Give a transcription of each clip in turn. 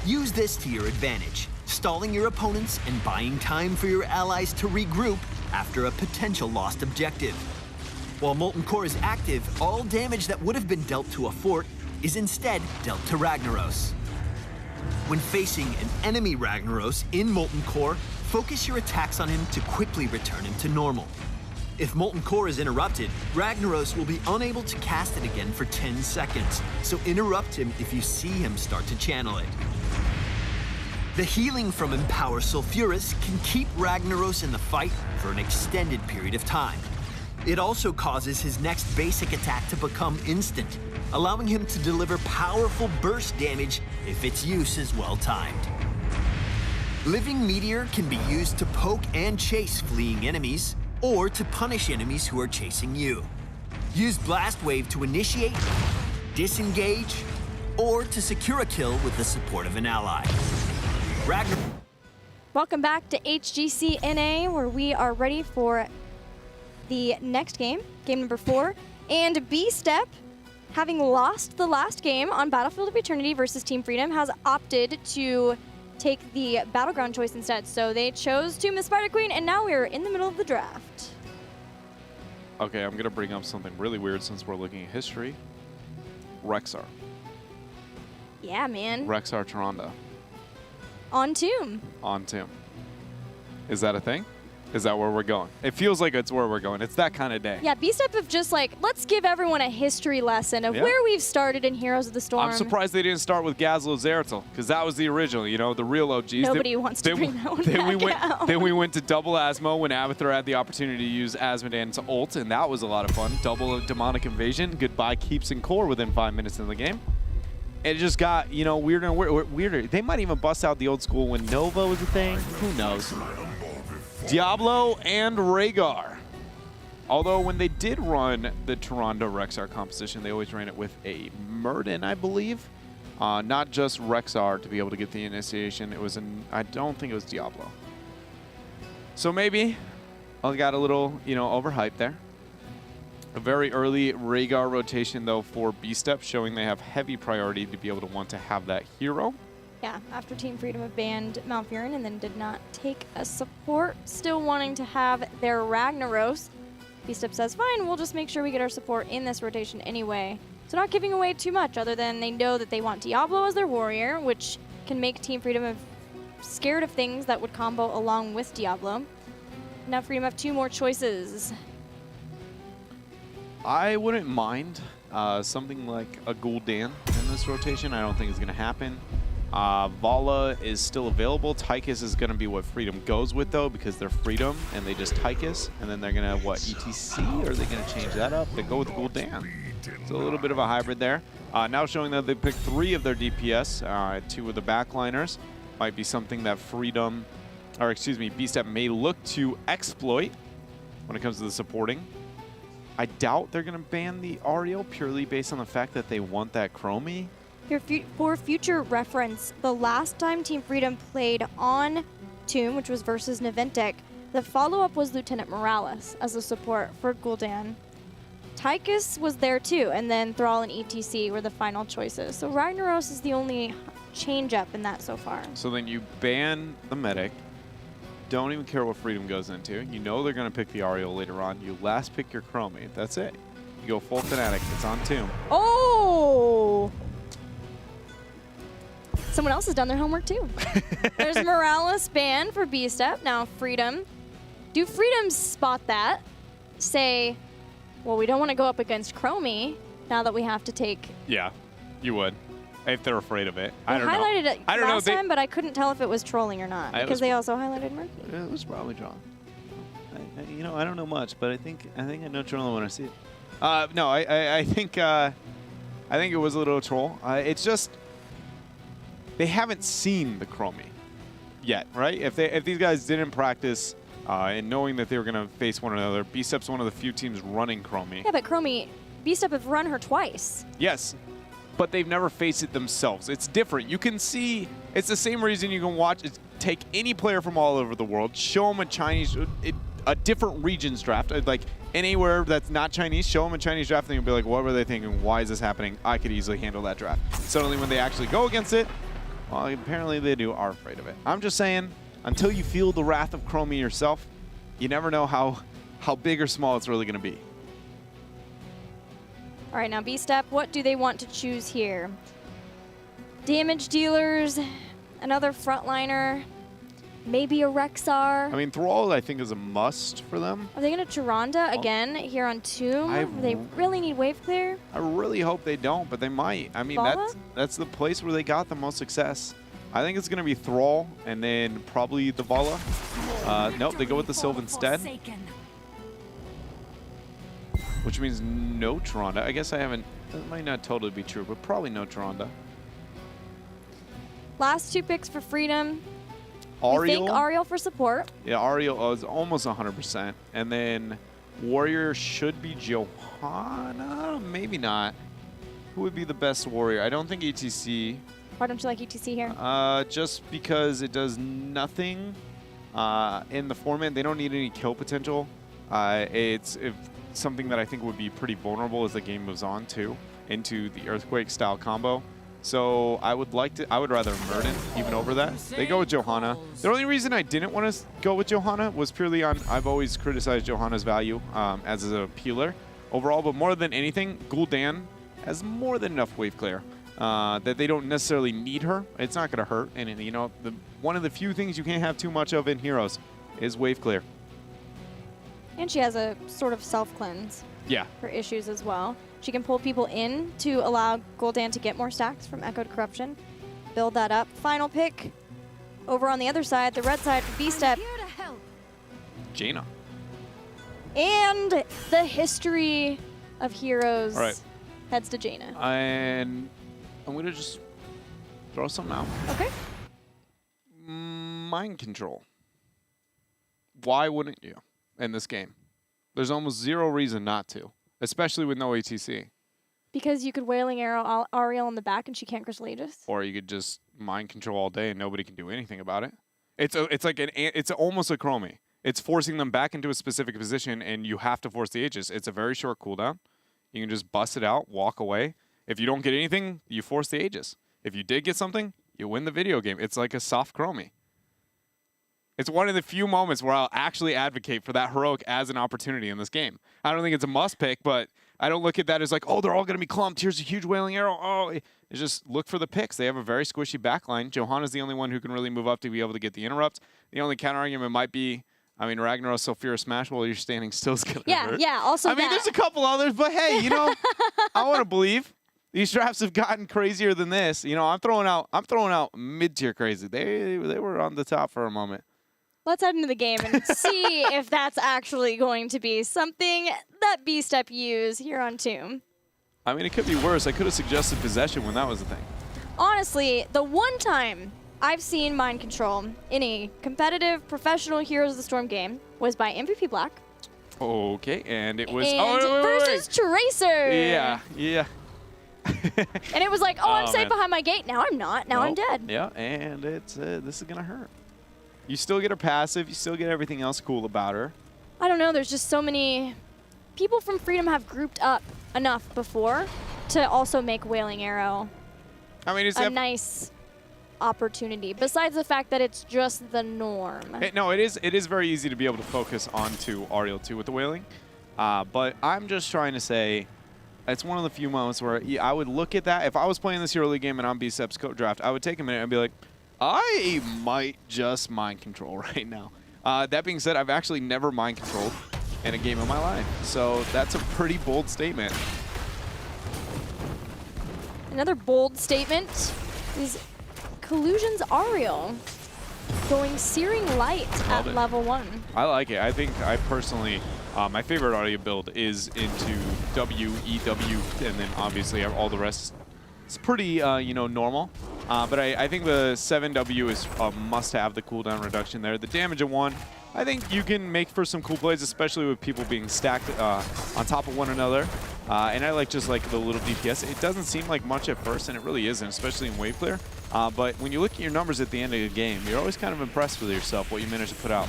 Use this to your advantage, stalling your opponents and buying time for your allies to regroup after a potential lost objective. While Molten Core is active, all damage that would have been dealt to a fort is instead dealt to Ragnaros. When facing an enemy Ragnaros in Molten Core, focus your attacks on him to quickly return him to normal. If Molten Core is interrupted, Ragnaros will be unable to cast it again for 10 seconds, so interrupt him if you see him start to channel it. The healing from Empower Sulfuris can keep Ragnaros in the fight for an extended period of time. It also causes his next basic attack to become instant, allowing him to deliver powerful burst damage if its use is well timed. Living Meteor can be used to poke and chase fleeing enemies, or to punish enemies who are chasing you. Use Blast Wave to initiate, disengage, or to secure a kill with the support of an ally. Welcome back to HGC NA, where we are ready for the next game, game number 4. And BStep, having lost the last game on Battlefield of Eternity versus Team Freedom, has opted to take the Battleground choice instead. So they chose to Miss Spider Queen, and now we're in the middle of the draft. Okay, I'm going to bring up something really weird since we're looking at history. Rexar. Yeah, man. Rexar Tyrande. On Tomb. On Tomb. Is that a thing? Is that where we're going? It feels like it's where we're going. It's that kind of day. Yeah, BStep have just like, let's give everyone a history lesson of where we've started in Heroes of the Storm. I'm surprised they didn't start with Gazlo Zeratul, because that was the original, you know, the real OGs. Nobody wants to bring that one back out. Then we went to double Asmo when Avatar had the opportunity to use Asmodan's ult, and that was a lot of fun. Double Demonic Invasion, goodbye Keeps and Core within 5 minutes in the game. It just got, you know, weirder and weirder. They might even bust out the old school when Nova was a thing. Who knows? Diablo and Rhaegar. Although when they did run the Tyrande Rexar composition, they always ran it with a Murden, I believe. Not just Rexar to be able to get the initiation. It was I don't think it was Diablo. So maybe I got a little, you know, overhyped there. A very early Rhaegar rotation, though, for BStep, showing they have heavy priority to be able to want to have that hero. Yeah, after Team Freedom have banned Malfurion and then did not take a support, still wanting to have their Ragnaros. BStep says, fine, we'll just make sure we get our support in this rotation anyway. So not giving away too much, other than they know that they want Diablo as their warrior, which can make Team Freedom scared of things that would combo along with Diablo. Now Freedom have 2 more choices. I wouldn't mind something like a Gul'dan in this rotation. I don't think it's going to happen. Vala is still available. Tychus is going to be what Freedom goes with, though, because they're Freedom and they just Tychus. And then they're going to, what, ETC? Or are they going to change that up? They go with Gul'dan. It's a little bit of a hybrid there. Now showing that they picked 3 of their DPS, 2 of the backliners. Might be something that Freedom, or excuse me, BStep may look to exploit when it comes to the supporting. I doubt they're going to ban the Ariel purely based on the fact that they want that Chromie. For future reference, the last time Team Freedom played on Tomb, which was versus Naventek, the follow-up was Lieutenant Morales as a support for Gul'dan. Tychus was there too, and then Thrall and ETC were the final choices. So Ragnaros is the only change-up in that so far. So then you ban the medic. Don't even care what Freedom goes into. You know they're going to pick the Ariel later on. You last pick your Chromie. That's it. You go full Fnatic. It's on Tomb. Oh! Someone else has done their homework too. There's Morales ban for BStep. Now Freedom. Do Freedom spot that? Say, well, we don't want to go up against Chromie now that we have to take... Yeah, you would. If they're afraid of it. I don't know. Highlighted it last time, but I couldn't tell if it was trolling or not because they also highlighted Murky. It was probably drawn. You know, I don't know much, but I think I know trolling when I see it. No, I think it was a little troll. It's just they haven't seen the Chromie yet, right? If these guys didn't practice and knowing that they were going to face one another, BStep's one of the few teams running Chromie. Yeah, but Chromie, BStep have run her twice. Yes. But they've never faced it themselves. It's different. You can see, it's the same reason you can watch, take any player from all over the world, show them a different regions draft, like anywhere that's not Chinese, show them a Chinese draft, and you'll be like, what were they thinking? Why is this happening? I could easily handle that draft. Suddenly when they actually go against it, Well, apparently they are afraid of it. I'm just saying, until you feel the wrath of Chromie yourself, you never know how big or small it's really going to be. All right, now BStep, what do they want to choose here? Damage dealers, another frontliner, maybe a Rexar. I mean, Thrall, I think, is a must for them. Are they going to Tyrande again here on Tomb? They really need wave clear. I really hope they don't, but they might. I mean, that's the place where they got the most success. I think it's going to be Thrall and then probably the Vala. Nope, they go with the Sylve instead. Which means no Tyrande. I guess I haven't, that might not totally be true, but probably no Tyrande. Last 2 picks for Freedom. Ariel. We think Ariel for support. Yeah, Ariel is almost 100%. And then Warrior should be Johanna? Maybe not. Who would be the best Warrior? I don't think ETC. Why don't you like ETC here? Just because it does nothing in the format. They don't need any kill potential. It's something that I think would be pretty vulnerable as the game moves on too, into the Earthquake style combo. So I would rather Murden even over that. They go with Johanna. The only reason I didn't want to go with Johanna was purely on, I've always criticized Johanna's value as a peeler overall, but more than anything, Gul'dan has more than enough wave clear that they don't necessarily need her. It's not going to hurt. And you know, one of the few things you can't have too much of in Heroes is wave clear. And she has a sort of self-cleanse. Yeah. For issues as well. She can pull people in to allow Gul'dan to get more stacks from Echoed Corruption. Build that up. Final pick. Over on the other side, the red side for BStep. Jaina. And the history of Heroes right. heads to Jaina. And I'm going to just throw something out. Okay. Mind control. Why wouldn't you in this game? There's almost zero reason not to, especially with no ATC. Because you could Wailing Arrow Ariel in the back and she can't Crystal Aegis. Or you could just mind control all day and nobody can do anything about it. It's almost a Chromie. It's forcing them back into a specific position and you have to force the Aegis. It's a very short cooldown. You can just bust it out, walk away. If you don't get anything, you force the Aegis. If you did get something, you win the video game. It's like a soft Chromie. It's one of the few moments where I'll actually advocate for that heroic as an opportunity in this game. I don't think it's a must pick, but I don't look at that as like, oh, they're all going to be clumped. Here's a huge Wailing Arrow. Oh, it's just look for the picks. They have a very squishy backline. Johanna's the only one who can really move up to be able to get the interrupt. The only counter argument might be, I mean, Ragnaros, Sophia Smash while you're standing still is going to hurt. Yeah, also I mean, there's a couple others, but hey, you know, I want to believe. These drafts have gotten crazier than this. You know, I'm throwing out mid-tier crazy. They were on the top for a moment. Let's head into the game and see if that's actually going to be something that BStep use here on Tomb. I mean, it could be worse. I could have suggested possession when that was the thing. Honestly, the one time I've seen mind control in a competitive professional Heroes of the Storm game was by MVP Black. Okay, and it was versus Tracer. Yeah. And it was like, oh, I'm safe behind my gate. Now I'm not. Now I'm dead. Yeah, and it's this is gonna hurt. You still get her passive. You still get everything else cool about her. I don't know. There's just so many people from Freedom have grouped up enough before to also make Wailing Arrow a nice opportunity. Besides the fact that it's just the norm. No, it is very easy to be able to focus onto Ariel too with the Wailing. But I'm just trying to say, it's one of the few moments where I would look at that. If I was playing this Hero League game and on BStep's draft, I would take a minute and be like, I might just mind control right now. That being said, I've actually never mind controlled in a game of my life. So that's a pretty bold statement. Another bold statement is Collusion's Ariel going Searing Light at level 1. I like it. I think I personally, my favorite audio build is into W, EW, and then obviously all the rest. It's pretty, normal. But I think the 7W is a must-have, the cooldown reduction there. The damage of 1, I think you can make for some cool plays, especially with people being stacked on top of one another. And I like just like the little DPS. It doesn't seem like much at first, and it really isn't, especially in wave clear. But when you look at your numbers at the end of the game, you're always kind of impressed with yourself, what you managed to put out.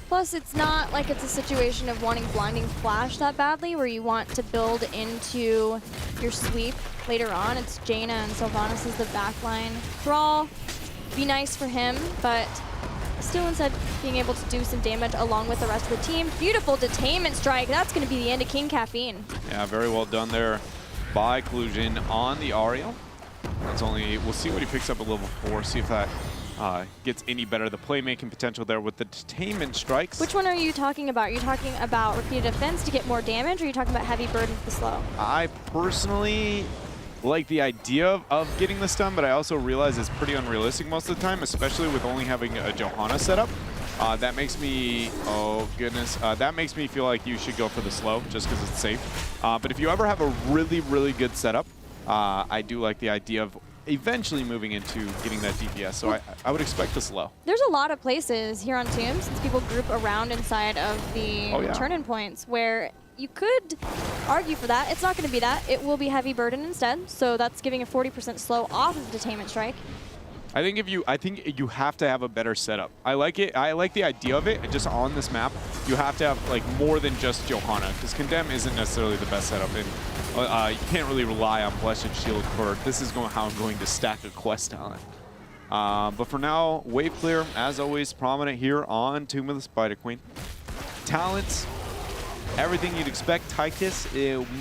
Plus, it's not like it's a situation of wanting Blinding Flash that badly, where you want to build into your sweep later on. It's Jaina and Sylvanas as the backline. Thrall, be nice for him, but still instead being able to do some damage along with the rest of the team. Beautiful detainment strike. That's going to be the end of King Caffeine. Yeah, very well done there by Collusion on the Ariel. That's only, we'll see what he picks up at level 4, see if that gets any better. The playmaking potential there with the detainment strikes. Which one are you talking about? Are you talking about repeated defense to get more damage, or are you talking about heavy burden for the slow? I personally like the idea of getting this done, but I also realize it's pretty unrealistic most of the time, especially with only having a Johanna setup. That makes me, oh goodness, that makes me feel like you should go for the slow just because it's safe. But if you ever have a really, really good setup, I do like the idea of eventually moving into getting that DPS, so I would expect the slow. There's a lot of places here on Tomb, since people group around inside of the turn-in points, where you could argue for that. It's not going to be that. It will be heavy burden instead, so that's giving a 40% slow off of the detainment strike. I think you have to have a better setup. I like it. I like the idea of it. Just on this map, you have to have like more than just Johanna, because Condemn isn't necessarily the best setup, and you can't really rely on Flesh and Shield for this is how I'm going to stack a quest talent. But for now, wave clear as always prominent here on Tomb of the Spider Queen. Talents, everything you'd expect. Tychus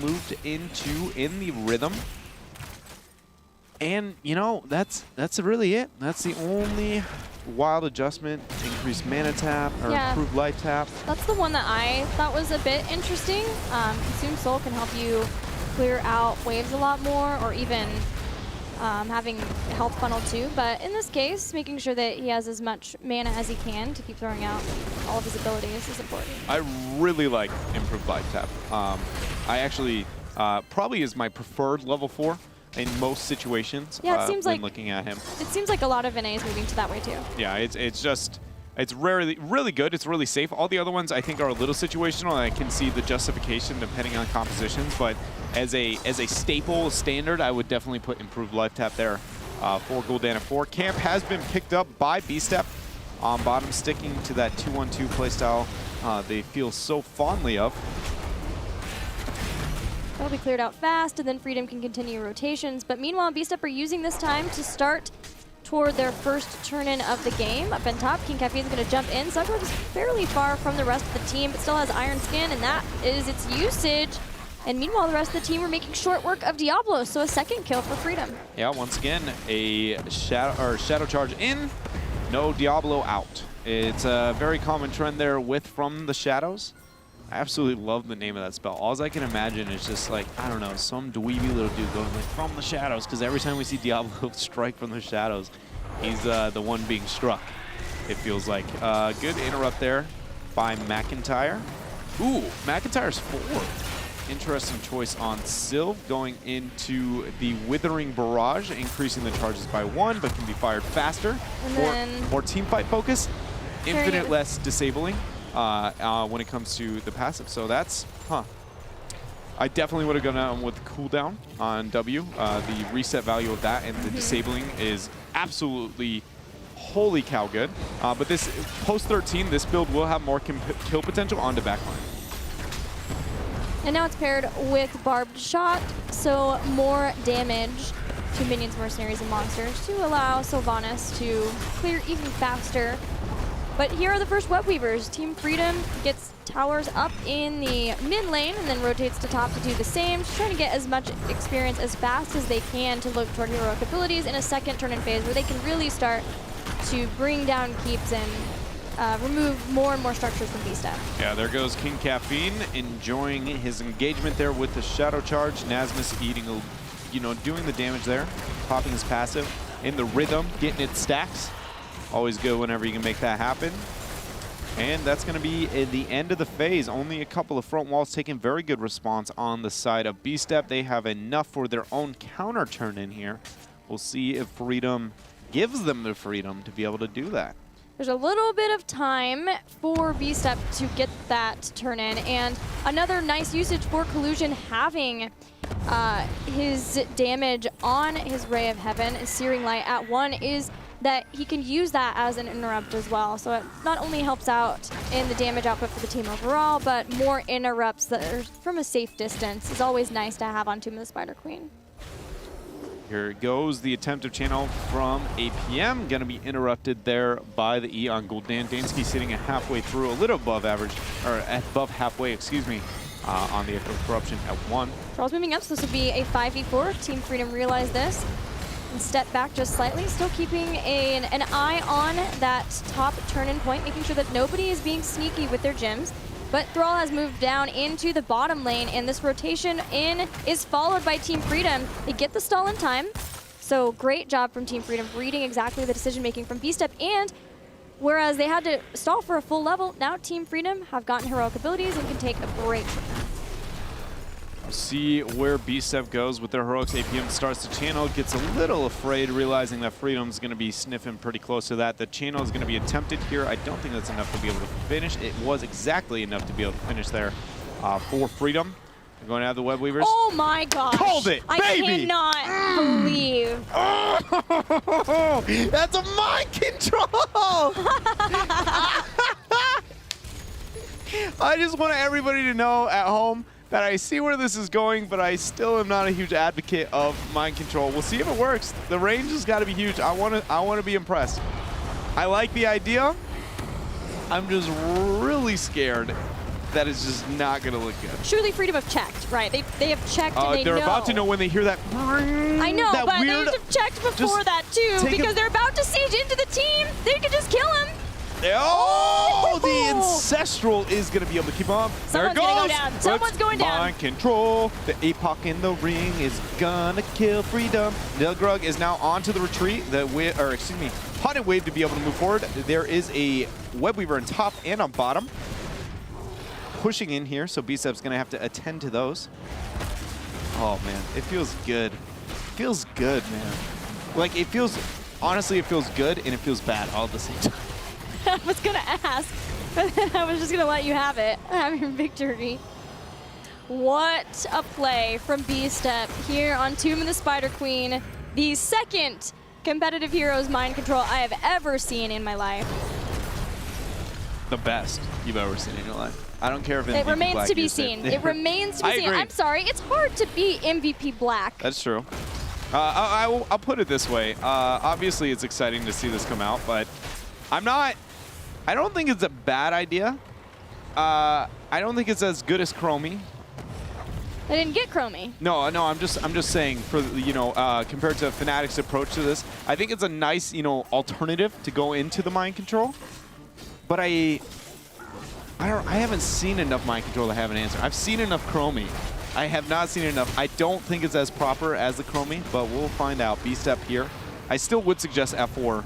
moved into in the rhythm. And, you know, that's really it. That's the only wild adjustment. Increased mana tap, or improved life tap. That's the one that I thought was a bit interesting. Consume Soul can help you clear out waves a lot more, or even having health funnel too. But in this case, making sure that he has as much mana as he can to keep throwing out all of his abilities is important. I really like improved life tap. I actually probably is my preferred level 4. In most situations, yeah, it seems when like looking at him. It seems like a lot of NA is moving to that way too. Yeah, it's really good. It's really safe. All the other ones I think are a little situational, and I can see the justification depending on compositions. But as a staple standard, I would definitely put improved life tap there. 4 Gul'dan 4. Camp has been picked up by BStep on bottom, sticking to that 2-1-2 playstyle they feel so fondly of. That'll be cleared out fast, and then Freedom can continue rotations. But meanwhile, BStep are using this time to start toward their first turn-in of the game. Up in top, King Caffeine is going to jump in. Sugword is fairly far from the rest of the team, but still has Iron Skin, and that is its usage. And meanwhile, the rest of the team are making short work of Diablo, so a second kill for Freedom. Yeah, once again, a shadow charge in, no Diablo out. It's a very common trend there with From the Shadows. I absolutely love the name of that spell. All I can imagine is just like, I don't know, some dweeby little dude going like, from the shadows, because every time we see Diablo strike from the shadows, he's the one being struck, it feels like. Good interrupt there by McIntyre. Ooh, McIntyre's 4. Interesting choice on Sylv, going into the Withering Barrage, increasing the charges by 1, but can be fired faster. And then more team fight focus, infinite less disabling. When it comes to the passive. So that's, I definitely would have gone out with cooldown on W. The reset value of that and the disabling is absolutely holy cow good. But this post 13, this build will have more kill potential onto backline. And now it's paired with Barbed Shot, so more damage to minions, mercenaries, and monsters to allow Sylvanas to clear even faster. But here are the first Web Weavers. Team Freedom gets towers up in the mid lane and then rotates to top to do the same. Just trying to get as much experience as fast as they can to look toward heroic abilities in a second turn-in phase where they can really start to bring down keeps and remove more and more structures from BStep. Yeah, there goes King Caffeine, enjoying his engagement there with the Shadow Charge. Nasmus eating, doing the damage there, popping his passive in the rhythm, getting its stacks. Always good whenever you can make that happen. And that's going to be the end of the phase. Only a couple of front walls taking very good response on the side of BStep. They have enough for their own counter turn in here. We'll see if Freedom gives them the freedom to be able to do that. There's a little bit of time for BStep to get that turn in, and another nice usage for Collusion having his damage on his Ray of Heaven, Searing Light at 1 is that he can use that as an interrupt as well. So it not only helps out in the damage output for the team overall, but more interrupts that are from a safe distance is always nice to have on Tomb of the Spider Queen. Here goes the attempt of channel from APM. Going to be interrupted there by the E on Gul'dan. Dansky sitting at halfway through, a little above average, or above halfway, excuse me, on the Echo Corruption at 1. Trolls moving up, so this will be a 5v4. Team Freedom realized this and step back just slightly, still keeping an eye on that top turn-in point, making sure that nobody is being sneaky with their gems. But Thrall has moved down into the bottom lane, and this rotation in is followed by Team Freedom. They get the stall in time, so great job from Team Freedom, reading exactly the decision-making from BStep, and whereas they had to stall for a full level, now Team Freedom have gotten heroic abilities and can take a break from that. See where BStep goes with their heroics. APM starts the channel, gets a little afraid, realizing that Freedom's going to be sniffing pretty close to that. The channel is going to be attempted here. I don't think that's enough to be able to finish. It was exactly enough to be able to finish there for Freedom. They're going to have the Web Weavers. Oh my gosh. Called it, baby! I cannot believe. Oh, that's a mind control! I just want everybody to know at home that I see where this is going, but I still am not a huge advocate of mind control. We'll see if it works. The range has got to be huge. I want to be impressed. I like the idea. I'm just really scared that it's just not going to look good. Surely Freedom have checked, right? They have checked and they know. They're about to know when they hear that. I know, that but weird, they have checked before that too, because they're about to siege into the team. They could just kill him. Oh, the Ancestral is going to be able to keep on. Someone's there it goes. Gonna go down. Someone's going down. Mind control. The APOC in the ring is going to kill Freedom. Nilgrug is now onto the retreat. Haunted Wave to be able to move forward. There is a Web Weaver on top and on bottom. Pushing in here, so BStep's going to have to attend to those. Oh, man. It feels good. It feels good, man. Like, it feels... Honestly, it feels good and it feels bad all at the same time. I was going to ask, but then I was just going to let you have it. Have your victory. What a play from BStep here on Tomb of the Spider Queen. The second competitive heroes mind control I have ever seen in my life. The best you've ever seen in your life. I don't care if it remains to be seen. It remains to be seen. I'm sorry, it's hard to be MVP Black. That's true. I'll put it this way. Obviously, it's exciting to see this come out, but I don't think it's a bad idea. I don't think it's as good as Chromie. I didn't get Chromie. No, I'm just saying for compared to Fnatic's approach to this, I think it's a nice alternative to go into the mind control. But I haven't seen enough mind control to have an answer. I've seen enough Chromie. I have not seen enough. I don't think it's as proper as the Chromie, but we'll find out. BStep here. I still would suggest F4.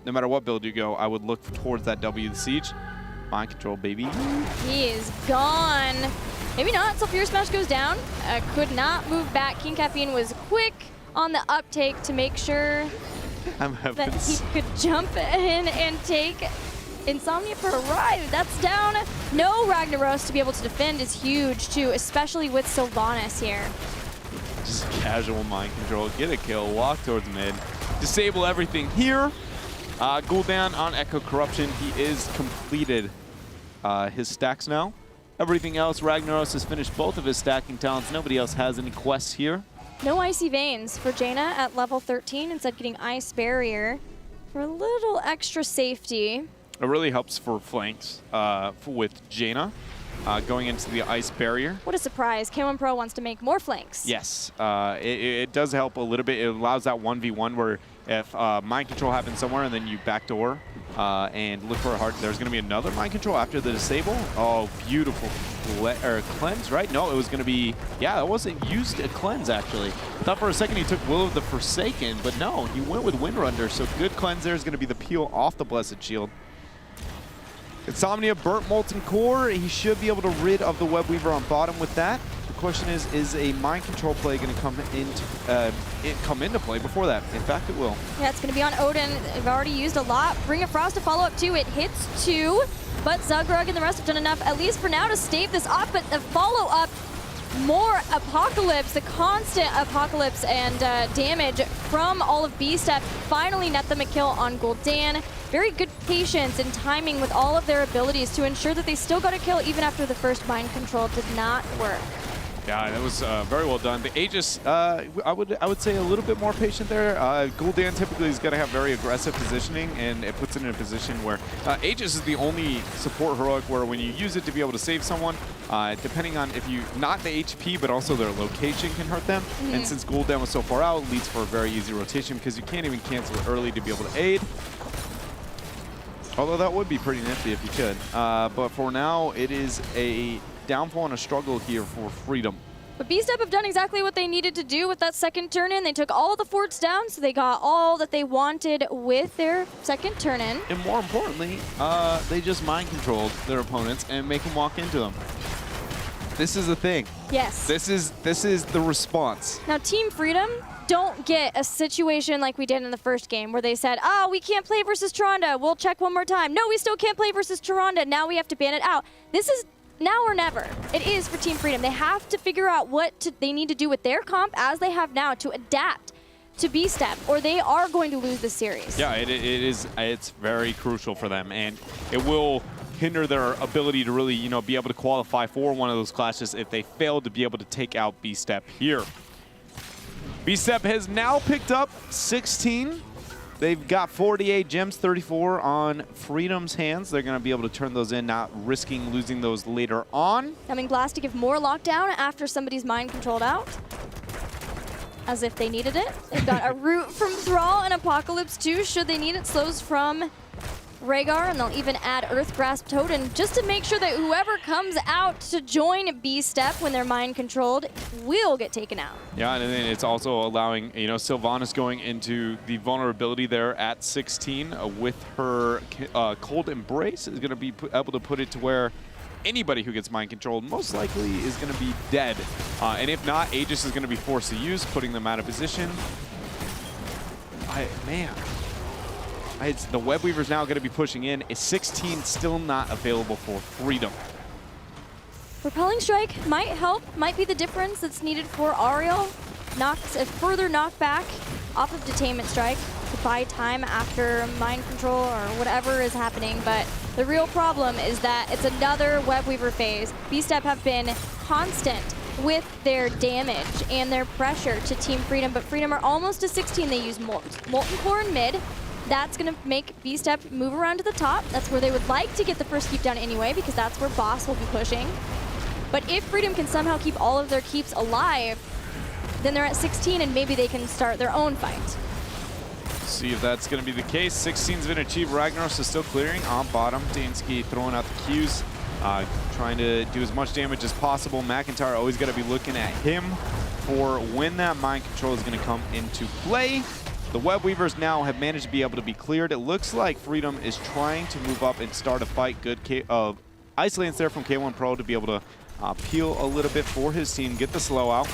No matter what build you go, I would look towards that W, the Siege. Mind control, baby. He is gone. Maybe not. Sulfur Smash goes down. Could not move back. King Caffeine was quick on the uptake to make sure that he could jump in and take Insomnia for a ride. That's down. No Ragnaros to be able to defend is huge, too, especially with Sylvanas here. Just casual mind control. Get a kill. Walk towards mid. Disable everything here. Gul'dan on Echo Corruption. He is completed his stacks now. Everything else, Ragnaros has finished both of his stacking talents. Nobody else has any quests here. No Icy Veins for Jaina at level 13, instead getting Ice Barrier for a little extra safety. It really helps for flanks with Jaina going into the Ice Barrier. What a surprise. K1 Pro wants to make more flanks. Yes, it does help a little bit. It allows that 1v1 where if mind control happens somewhere and then you backdoor and look for a hard, there's going to be another mind control after the disable. Oh, beautiful. Cleanse, right? No, it was going to be, yeah, it wasn't used a cleanse, actually. I thought for a second he took Will of the Forsaken, but no, he went with Windrunner, so good cleanse there is going to be the peel off the Blessed Shield. Insomnia burnt Molten Core. He should be able to rid of the Web Weaver on bottom with that. The question is a mind control play going to come into play before that? In fact, it will. Yeah, it's going to be on Odin. They've already used a lot. Bring a Frost to follow up too. It hits 2, but Zugrug and the rest have done enough, at least for now, to stave this off. But the follow-up more Apocalypse, the constant Apocalypse and damage from all of BStep finally net them a kill on Gul'dan. Very good patience and timing with all of their abilities to ensure that they still got a kill even after the first mind control did not work. Yeah, that was very well done. The Aegis, I would say a little bit more patient there. Gul'dan typically is going to have very aggressive positioning, and it puts it in a position where Aegis is the only support heroic where when you use it to be able to save someone, depending on if you, not the HP, but also their location can hurt them. And since Gul'dan was so far out, it leads for a very easy rotation because you can't even cancel it early to be able to aid. Although that would be pretty nifty if you could. But for now, it is a downfall and a struggle here for Freedom. But BStep have done exactly what they needed to do with that second turn-in. They took all the forts down, so they got all that they wanted with their second turn-in. And more importantly, they just mind-controlled their opponents and make them walk into them. This is the thing. Yes. This is the response. Now, Team Freedom don't get a situation like we did in the first game where they said, oh, we can't play versus Tyrande. We'll check one more time. No, we still can't play versus Tyrande. Now we have to ban it out. This is now or never. It is for Team Freedom. They have to figure out what they need to do with their comp as they have now to adapt to BStep, or they are going to lose the series. Yeah, it's very crucial for them, and it will hinder their ability to really, be able to qualify for one of those clashes if they fail to be able to take out BStep here. BStep has now picked up 16. They've got 48 gems, 34 on Freedom's hands. They're going to be able to turn those in, not risking losing those later on. Coming Blast to give more lockdown after somebody's mind controlled out. As if they needed it. They've got a root from Thrall and Apocalypse too, should they need it. Slows from Rhaegar, and they'll even add Earth Grasp Totem just to make sure that whoever comes out to join BStep when they're mind controlled will get taken out. Yeah, and then it's also allowing, Sylvanas going into the vulnerability there at 16 with her Cold Embrace is going to be able to put it to where anybody who gets mind controlled most likely is going to be dead. And if not, Aegis is going to be forced to use, putting them out of position. The Web Weaver's now going to be pushing in. Is 16 still not available for Freedom? Repelling Strike might help, might be the difference that's needed for Ariel. Knocks a further knockback off of Detainment Strike to buy time after mind control or whatever is happening. But the real problem is that it's another Web Weaver phase. BStep have been constant with their damage and their pressure to Team Freedom, but Freedom are almost to 16. They use Molten Core in mid. That's going to make BStep move around to the top. That's where they would like to get the first keep down anyway, because that's where Boss will be pushing. But if Freedom can somehow keep all of their keeps alive, then they're at 16 and maybe they can start their own fight. See if that's going to be the case. 16's been achieved. Ragnaros is still clearing on bottom. Dansky throwing out the Qs, trying to do as much damage as possible. McIntyre always got to be looking at him for when that mind control is going to come into play. The Web Weavers now have managed to be able to be cleared. It looks like Freedom is trying to move up and start a fight. Good Ice Lance there from K1 Pro to be able to peel a little bit for his team, get the slow out.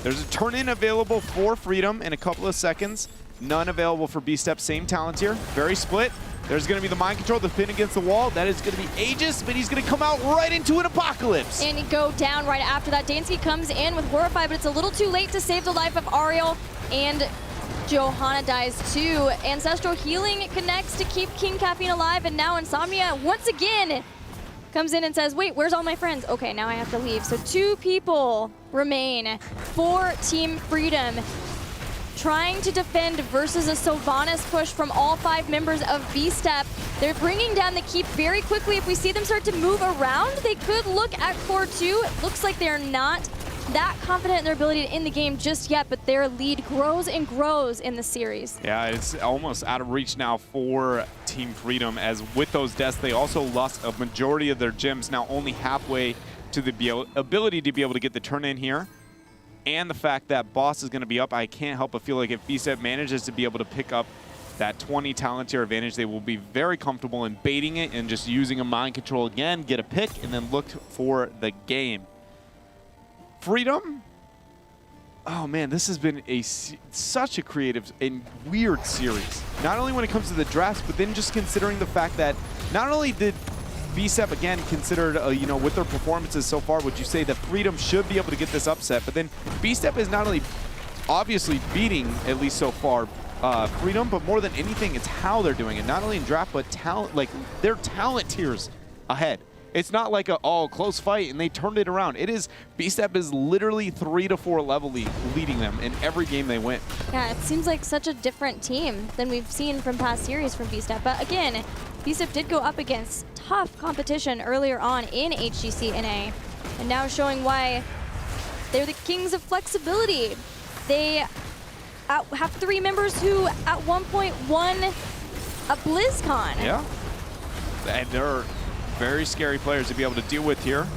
There's a turn-in available for Freedom in a couple of seconds. None available for BStep. Same talent here. Very split. There's going to be the mind control, the pin against the wall. That is going to be Aegis, but he's going to come out right into an Apocalypse. And he go down right after that. Dansky comes in with Horrify, but it's a little too late to save the life of Ariel, and Johanna dies too. Ancestral Healing connects to keep King Caffeine alive, and now Insomnia once again comes in and says, wait, where's all my friends? Okay, now I have to leave. So 2 people remain for Team Freedom, trying to defend versus a Sylvanas push from all 5 members of BStep. They're bringing down the keep very quickly. If we see them start to move around, they could look at core 2. It looks like they're not that confident in their ability to end the game just yet, but their lead grows and grows in the series. Yeah, it's almost out of reach now for Team Freedom, as with those deaths, they also lost a majority of their gems, now only halfway to the ability to be able to get the turn in here. And the fact that Boss is going to be up, I can't help but feel like if BStep manages to be able to pick up that 20 talent tier advantage, they will be very comfortable in baiting it and just using a mind control again, get a pick, and then look for the game. Freedom, oh man, this has been such a creative and weird series. Not only when it comes to the drafts, but then just considering the fact that not only did BStep, again, considered, you know, with their performances so far, would you say that Freedom should be able to get this upset? But then BStep is not only obviously beating, at least so far, Freedom, but more than anything, it's how they're doing it. Not only in draft, but talent, like their talent tiers ahead. It's not like a close fight and they turned it around. It is, BStep is literally 3 to 4 level leading them in every game they win. Yeah, it seems like such a different team than we've seen from past series from BStep. But again, BStep did go up against tough competition earlier on in HGC NA, and now showing why they're the kings of flexibility. They have 3 members who at one point won a BlizzCon. Yeah, and they're very scary players to be able to deal with here.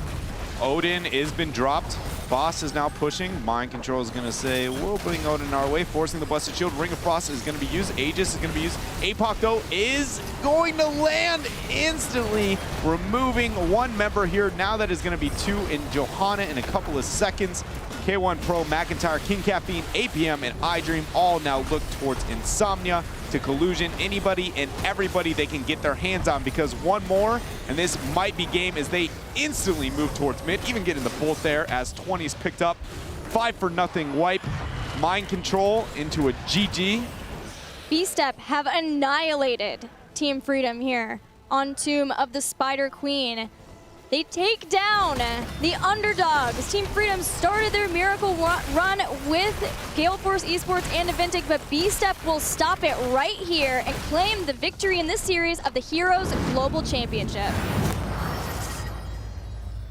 Odin has been dropped. Boss is now pushing. Mind Control is going to say, we'll bring Odin our way, forcing the Blessed Shield. Ring of Frost is going to be used. Aegis is going to be used. APOC, though, is going to land instantly, removing 1 member here. Now that is going to be 2 in Johanna in a couple of seconds. K1 Pro, McIntyre, King Caffeine, APM, and iDream all now look towards Insomnia, to Collusion, anybody and everybody they can get their hands on, because 1 more, and this might be game as they instantly move towards mid, even getting the bolt there as 20's picked up. 5-0 wipe. Mind Control into a GG. BStep have annihilated Team Freedom here on Tomb of the Spider Queen. They take down the underdogs. Team Freedom started their miracle run with Gale Force Esports and Eventic, but BStep will stop it right here and claim the victory in this series of the Heroes Global Championship.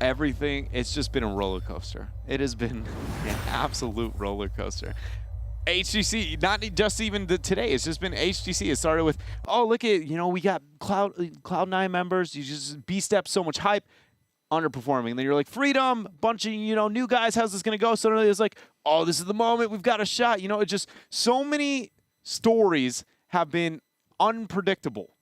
Everything, it's just been a roller coaster. It has been an absolute roller coaster. HGC, not just even today, it's just been HGC. It started with, oh, look at, you know, we got Cloud9 members, you just BStep so much hype. Underperforming. And then you're like, Freedom, bunch of, you know, new guys, how's this gonna go? Suddenly it's like, oh, this is the moment, we've got a shot. You know, it just, so many stories have been unpredictable.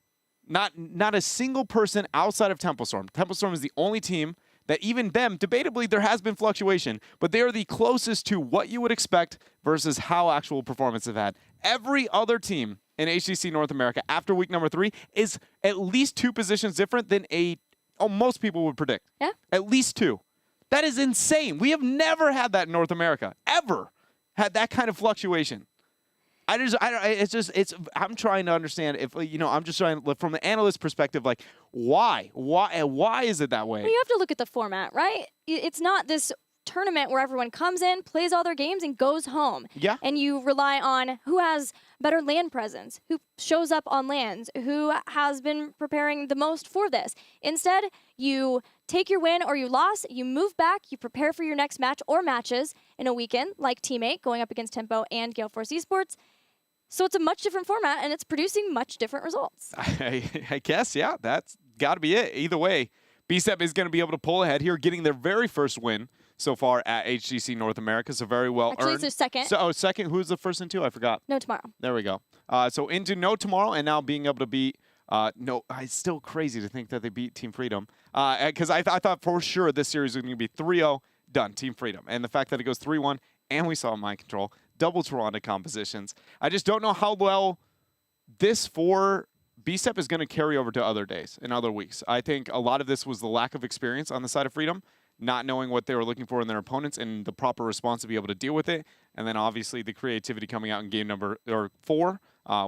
Not a single person outside of Templestorm. Templestorm is the only team that, even them, debatably there has been fluctuation, but they are the closest to what you would expect versus how actual performance have had. Every other team in HGC North America after week number 3 is at least 2 positions different than most people would predict. Yeah. At least 2. That is insane. We have never had that in North America. Ever had that kind of fluctuation. I'm trying to understand if, you know, I'm just trying to, from the analyst perspective, like, why is it that way? Well, you have to look at the format, right? It's not this tournament where everyone comes in, plays all their games, and goes home. Yeah. And you rely on who has better land presence, who shows up on lands, who has been preparing the most for this. Instead, you take your win or you loss, you move back, you prepare for your next match or matches in a weekend, like Teammate going up against Tempo and Gale Force Esports. So it's a much different format, and it's producing much different results. I guess, yeah, that's got to be it. Either way, BStep is going to be able to pull ahead here, getting their very first win so far at HGC North America, so very well earned. Actually, it's their second. So, second. Who's the first into? I forgot. No Tomorrow. There we go. So into No Tomorrow, and now being able to beat no, it's still crazy to think that they beat Team Freedom, because I thought for sure this series was going to be 3-0, done, Team Freedom. And the fact that it goes 3-1, and we saw Mind Control, double Toronto compositions. I just don't know how well this for BStep is going to carry over to other days and other weeks. I think a lot of this was the lack of experience on the side of Freedom, not knowing what they were looking for in their opponents and the proper response to be able to deal with it. And then obviously the creativity coming out in game number 4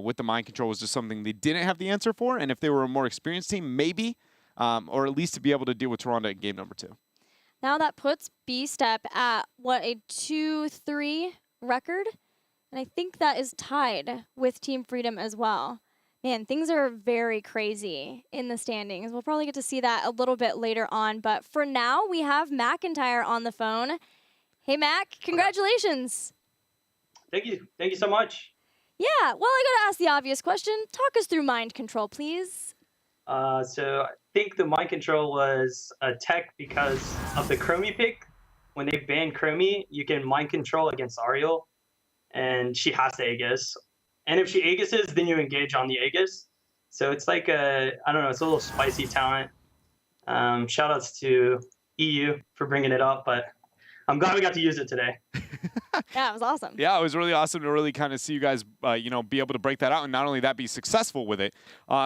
with the Mind Control was just something they didn't have the answer for. And if they were a more experienced team, maybe, or at least to be able to deal with Toronto in game number 2. Now that puts BStep at, what, a 2-3 record? And I think that is tied with Team Freedom as well. Man, things are very crazy in the standings. We'll probably get to see that a little bit later on. But for now, we have McIntyre on the phone. Hey, Mac, congratulations. Thank you. Thank you so much. Yeah, well, I got to ask the obvious question. Talk us through Mind Control, please. So I think the Mind Control was a tech because of the Chromie pick. When they banned Chromie, you can Mind Control against Ariel, and she has to Aegis. And if she Aegises, then you engage on the Aegis. So it's like I don't know, it's a little spicy talent. Shout outs to EU for bringing it up, but I'm glad we got to use it today. Yeah, it was awesome. Yeah, it was really awesome to really kind of see you guys, you know, be able to break that out, and not only that, be successful with it.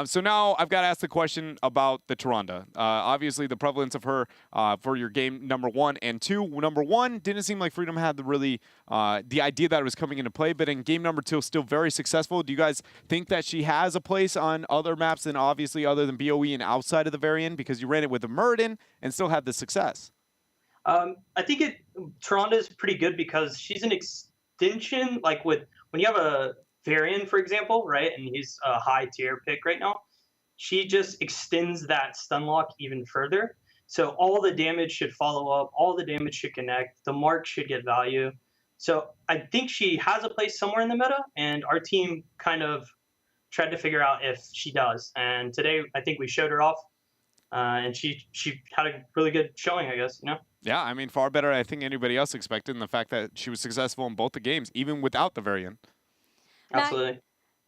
So now I've got to ask the question about the Taronda. Obviously, the prevalence of her for your game number 1 and 2. Number 1 didn't seem like Freedom had the idea that it was coming into play, but in game number 2, still very successful. Do you guys think that she has a place on other maps than obviously other than BOE and outside of the variant, because you ran it with the Murden and still had the success? I think Taronda is pretty good because she's an extension. Like when you have a Varian, for example, right, and he's a high tier pick right now, she just extends that stun lock even further. So all the damage should follow up, all the damage should connect, the mark should get value. So I think she has a place somewhere in the meta, and our team kind of tried to figure out if she does. And today, I think we showed her off, and she had a really good showing, I guess, you know? Yeah, I mean, far better, I think, anybody else expected, and the fact that she was successful in both the games, even without the variant. Absolutely.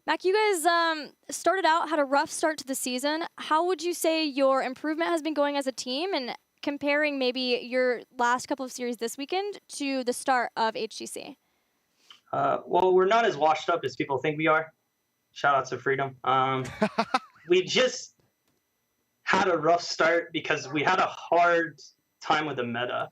Mac, you guys started out, had a rough start to the season. How would you say your improvement has been going as a team, and comparing maybe your last couple of series this weekend to the start of HGC? Well, we're not as washed up as people think we are. Shout out to Freedom. We just had a rough start because we had a hard time with the meta.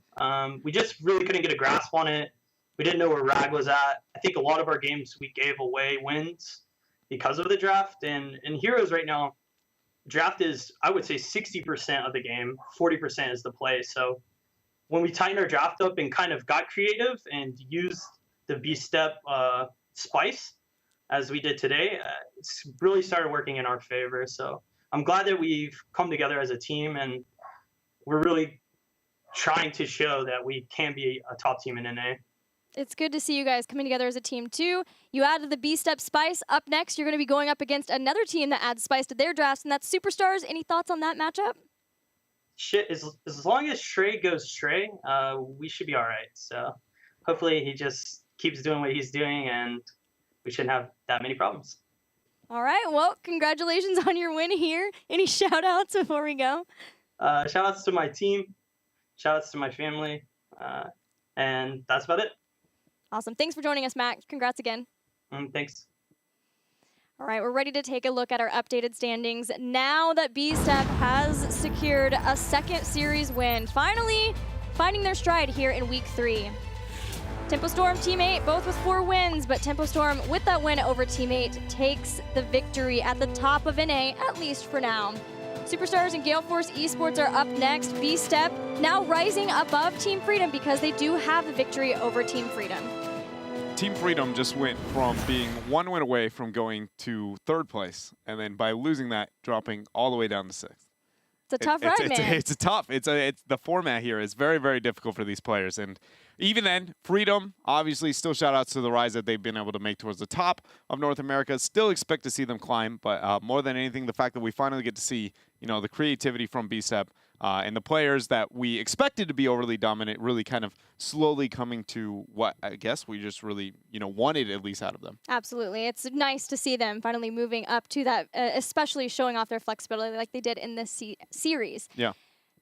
We just really couldn't get a grasp on it. We didn't know where Rag was at. I think a lot of our games we gave away wins because of the draft. And in Heroes right now, draft is, I would say, 60% of the game, 40% is the play. So when we tightened our draft up and kind of got creative and used the BStep spice, as we did today, it's really started working in our favor. So I'm glad that we've come together as a team, and we're really trying to show that we can be a top team in NA. It's good to see you guys coming together as a team, too. You added the BStep spice. Up next, you're going to be going up against another team that adds spice to their drafts, and that's Superstars. Any thoughts on that matchup? Shit, as long as Stray goes Stray, we should be all right. So hopefully he just keeps doing what he's doing, and we shouldn't have that many problems. All right, well, congratulations on your win here. Any shout-outs before we go? Shout-outs to my team. Shout-outs to my family. And that's about it. Awesome. Thanks for joining us, Mac. Congrats again. Thanks. All right, we're ready to take a look at our updated standings now that BStep has secured a second series win, finally finding their stride here in week 3. Tempo Storm, Team 8, both with 4 wins, but Tempo Storm, with that win over Team 8, takes the victory at the top of NA, at least for now. Superstars and Gale Force Esports are up next. BStep now rising above Team Freedom because they do have the victory over Team Freedom. Team Freedom just went from being 1 win away from going to 3rd place, and then by losing that, dropping all the way down to 6th. It's a tough ride, man. It's tough. It's the format here is very, very difficult for these players. And even then, Freedom, obviously, still shout outs to the rise that they've been able to make towards the top of North America. Still expect to see them climb, but more than anything, the fact that we finally get to see, you know, the creativity from BStep and the players that we expected to be overly dominant really kind of slowly coming to what I guess we just really, you know, wanted at least out of them. Absolutely. It's nice to see them finally moving up to that, especially showing off their flexibility like they did in this series. Yeah.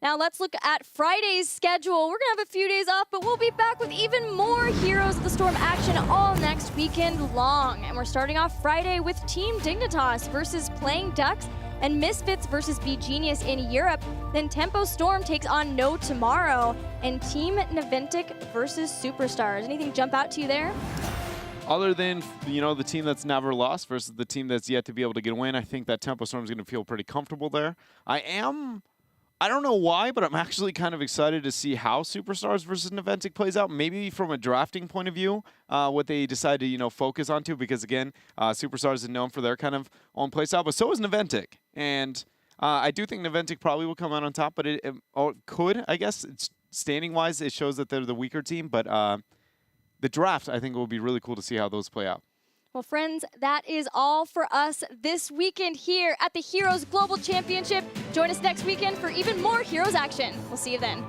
Now let's look at Friday's schedule. We're going to have a few days off, but we'll be back with even more Heroes of the Storm action all next weekend long. And we're starting off Friday with Team Dignitas versus Playing Ducks and Misfits versus Be Genius in Europe. Then Tempo Storm takes on No Tomorrow and Team Naventic versus Superstars. Anything jump out to you there? Other than, you know, the team that's never lost versus the team that's yet to be able to get a win, I think that Tempo Storm is going to feel pretty comfortable there. I don't know why, but I'm actually kind of excited to see how Superstars versus Naventic plays out. Maybe from a drafting point of view, what they decide to, you know, focus onto, because again, Superstars is known for their kind of own play style, but so is Naventic. And I do think Naventic probably will come out on top, but it could, I guess. It's standing-wise, it shows that they're the weaker team, but the draft, I think, will be really cool to see how those play out. Well, friends, that is all for us this weekend here at the Heroes Global Championship. Join us next weekend for even more Heroes action. We'll see you then.